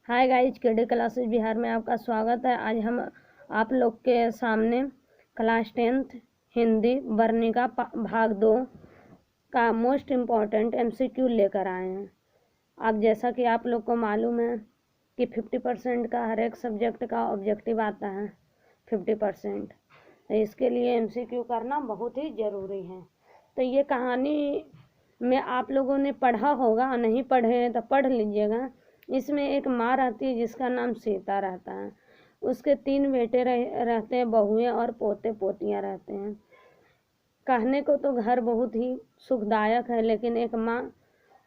Hi guys, KD classes Bihar में आपका स्वागत है। आज हम आप लोग के सामने क्लास 10th हिंदी वर्णिका भाग 2 का मोस्ट इम्पॉर्टेंट एमसीक्यू लेकर आए हैं। अब जैसा कि आप लोग को मालूम है कि 50% का हर एक सब्जेक्ट का ऑब्जेक्टिव आता है 50%, तो इसके लिए एमसीक्यू करना बहुत ही ज़रूरी है। तो ये कहानी में आप लोगों ने पढ़ा होगा, नहीं पढ़े तो पढ़ लीजिएगा। इसमें एक माँ रहती है जिसका नाम सीता रहता है। उसके 3 बेटे रहते हैं, बहुएं और पोते पोतियां रहते हैं। कहने को तो घर बहुत ही सुखदायक है, लेकिन एक माँ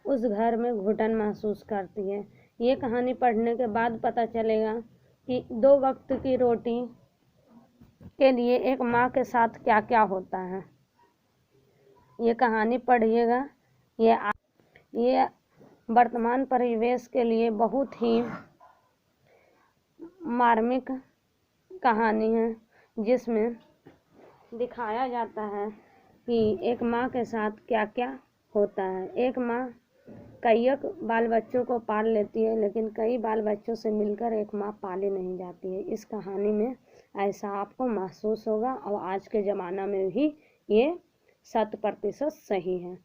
उस घर में घुटन महसूस करती है। ये कहानी पढ़ने के बाद पता चलेगा कि 2 वक्त की रोटी के लिए एक माँ के साथ क्या क्या होता है। ये कहानी पढ़िएगा। ये वर्तमान परिवेश के लिए बहुत ही मार्मिक कहानी है, जिसमें दिखाया जाता है कि एक माँ के साथ क्या क्या होता है। एक माँ कई बाल बच्चों को पाल लेती है, लेकिन कई बाल बच्चों से मिलकर एक माँ पाली नहीं जाती है। इस कहानी में ऐसा आपको महसूस होगा, और आज के ज़माना में भी ये 100% सही है।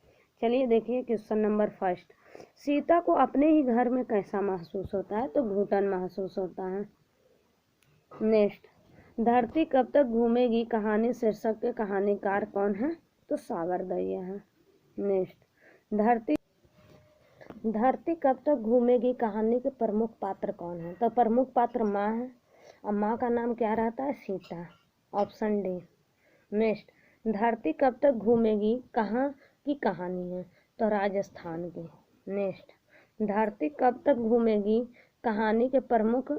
चलिए देखिए क्वेश्चन नंबर 1। सीता को अपने ही घर में कैसा महसूस होता है? तो घुटन महसूस होता है। नेक्स्ट, धरती कब तक घूमेगी कहानी शीर्षक के कहानीकार कौन है? तो सागर दहिया है। नेक्स्ट, धरती कब तक घूमेगी कहानी के प्रमुख पात्र कौन है? तो प्रमुख पात्र माँ है, और माँ का नाम क्या रहता है? सीता। Option D. नेक्स्ट, धरती कब तक घूमेगी कहाँ की कहानी है? तो राजस्थान की। नेक्स्ट, धरती कब तक घूमेगी कहानी के प्रमुख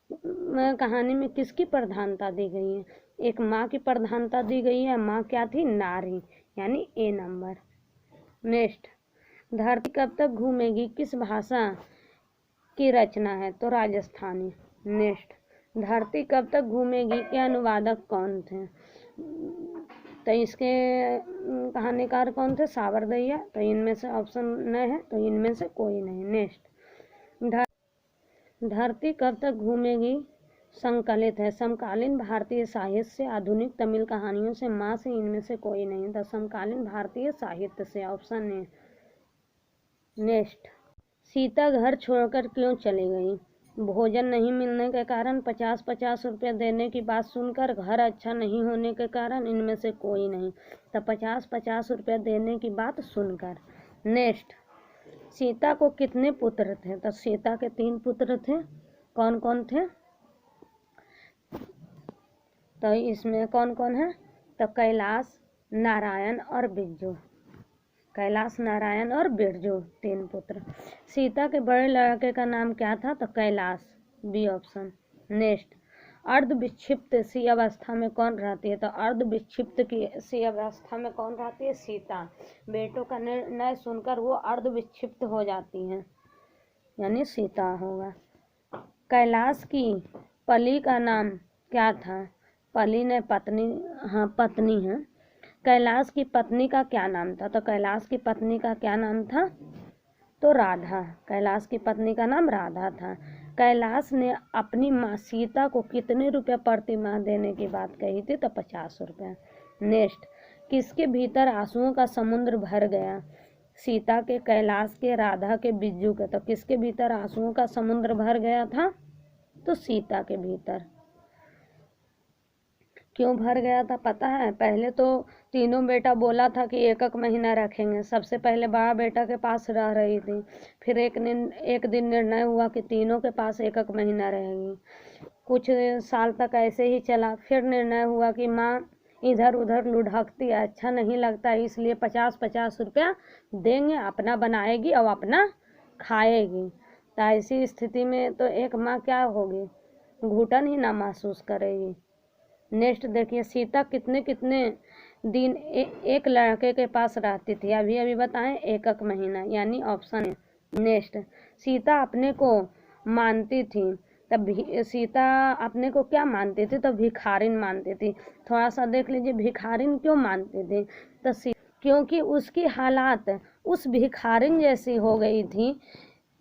कहानी में किसकी प्रधानता दी गई है? एक माँ की प्रधानता दी गई है। माँ क्या थी? नारी, यानी ए नंबर। नेक्स्ट, धरती कब तक घूमेगी किस भाषा की रचना है? तो राजस्थानी। नेक्स्ट, धरती कब तक घूमेगी के अनुवादक कौन थे? तो इसके कहानीकार कौन थे? सागर दहिया। तो इनमें से ऑप्शन नहीं है, तो इनमें से कोई नहीं। नेक्स्ट, धरती कब तक घूमेगी संकलित है समकालीन भारतीय साहित्य से, आधुनिक तमिल कहानियों से, माँ से, इनमें से कोई नहीं। तो समकालीन भारतीय साहित्य से, ऑप्शन ए। नेक्स्ट, सीता घर छोड़कर क्यों चली गई? भोजन नहीं मिलने के कारण, 50-50 रुपये देने की बात सुनकर, घर अच्छा नहीं होने के कारण, इनमें से कोई नहीं। तो 50-50 रुपये देने की बात सुनकर। नेक्स्ट, सीता को कितने पुत्र थे? तो सीता के 3 पुत्र थे। कौन कौन थे? तो इसमें कौन कौन है? तो कैलाश, नारायण और बिरजू। कैलाश, नारायण और बिरजू, 3 पुत्र। सीता के बड़े लड़के का नाम क्या था? तो कैलाश, बी ऑप्शन। नेक्स्ट, अर्ध विक्षिप्त सी अवस्था में कौन रहती है? तो अर्ध विक्षिप्त की सी अवस्था में कौन रहती है? सीता। बेटों का निर्णय सुनकर वो अर्ध विक्षिप्त हो जाती हैं, यानी सीता होगा। कैलाश की पली का नाम क्या था? पली ने पत्नी, पत्नी है। कैलाश की पत्नी का क्या नाम था? तो कैलाश की पत्नी का क्या नाम था? तो राधा। कैलाश की पत्नी का नाम राधा था। कैलाश ने अपनी माँ सीता को कितने रुपये प्रति माह देने की बात कही थी? तो 50 रुपये। नेक्स्ट, किसके भीतर आंसुओं का समुद्र भर गया? सीता के, कैलाश के, राधा के, बिज्जू के। तो किसके भीतर आंसुओं का समुद्र भर गया था? तो सीता के भीतर। क्यों भर गया था पता है? पहले तो तीनों बेटा बोला था कि 1 महीना रखेंगे। सबसे पहले बड़ा बेटा के पास रह रही थी, फिर एक दिन निर्णय हुआ कि तीनों के पास 1 महीना रहेगी। कुछ साल तक ऐसे ही चला। फिर निर्णय हुआ कि माँ इधर उधर लुढ़कती है, अच्छा नहीं लगता, इसलिए 50-50 रुपया देंगे, अपना बनाएगी और अपना खाएगी। तो ऐसी स्थिति में तो एक माँ क्या होगी? घुटन ही ना महसूस करेगी। नेक्स्ट देखिए, सीता कितने दिन एक लड़के के पास रहती थी? अभी बताएं, 1 महीना, यानी ऑप्शन है। नेक्स्ट, सीता अपने को मानती थी, तब सीता अपने को क्या मानती थी? तो भिखारिन मानती थी। थोड़ा सा देख लीजिए, भिखारिन क्यों मानती थी? तो क्योंकि उसकी हालात उस भिखारिन जैसी हो गई थी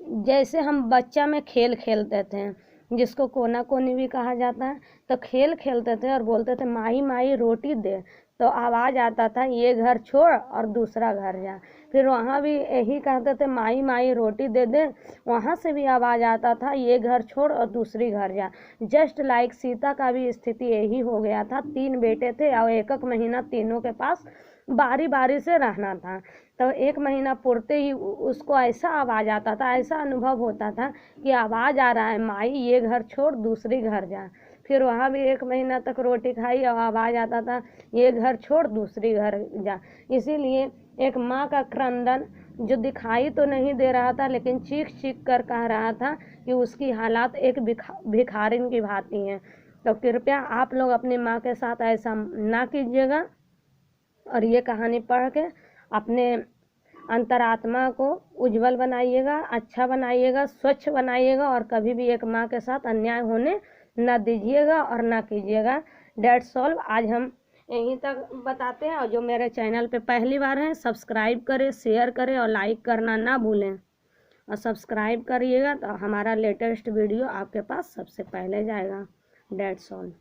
जैसे हम बच्चा में खेल खेलते थे, जिसको कोना कोनी भी कहा जाता है, तो खेल खेलते थे और बोलते थे माई माई रोटी दे, तो आवाज़ आता था ये घर छोड़ और दूसरा घर जा। फिर वहाँ भी यही कहते थे माई माई रोटी दे दे, वहाँ से भी आवाज़ आता था ये घर छोड़ और दूसरी घर जा। जस्ट लाइक सीता का भी स्थिति यही हो गया था। 3 बेटे थे और 1 महीना तीनों के पास बारी बारी से रहना था। तो 1 महीना पुरते ही उसको ऐसा आवाज़ आता था, ऐसा अनुभव होता था कि आवाज़ आ रहा है माई ये घर छोड़ दूसरी घर जा। फिर वहाँ भी 1 महीना तक रोटी खाई और आवाज़ आता था ये घर छोड़ दूसरी घर जा। इसीलिए एक माँ का क्रंदन जो दिखाई तो नहीं दे रहा था, लेकिन चीख चीख कर कह रहा था कि उसकी हालात एक भिखारिन की भांति हैं। तो कृपया आप लोग अपनी माँ के साथ ऐसा ना कीजिएगा और ये कहानी पढ़ के अपने अंतरात्मा को उज्जवल बनाइएगा, अच्छा बनाइएगा, स्वच्छ बनाइएगा और कभी भी एक माँ के साथ अन्याय होने न दीजिएगा और ना कीजिएगा। That's all. आज हम यहीं तक बताते हैं, और जो मेरे चैनल पे पहली बार हैं सब्सक्राइब करें, शेयर करें और लाइक करना ना भूलें। और सब्सक्राइब करिएगा तो हमारा लेटेस्ट वीडियो आपके पास सबसे पहले जाएगा। That's all.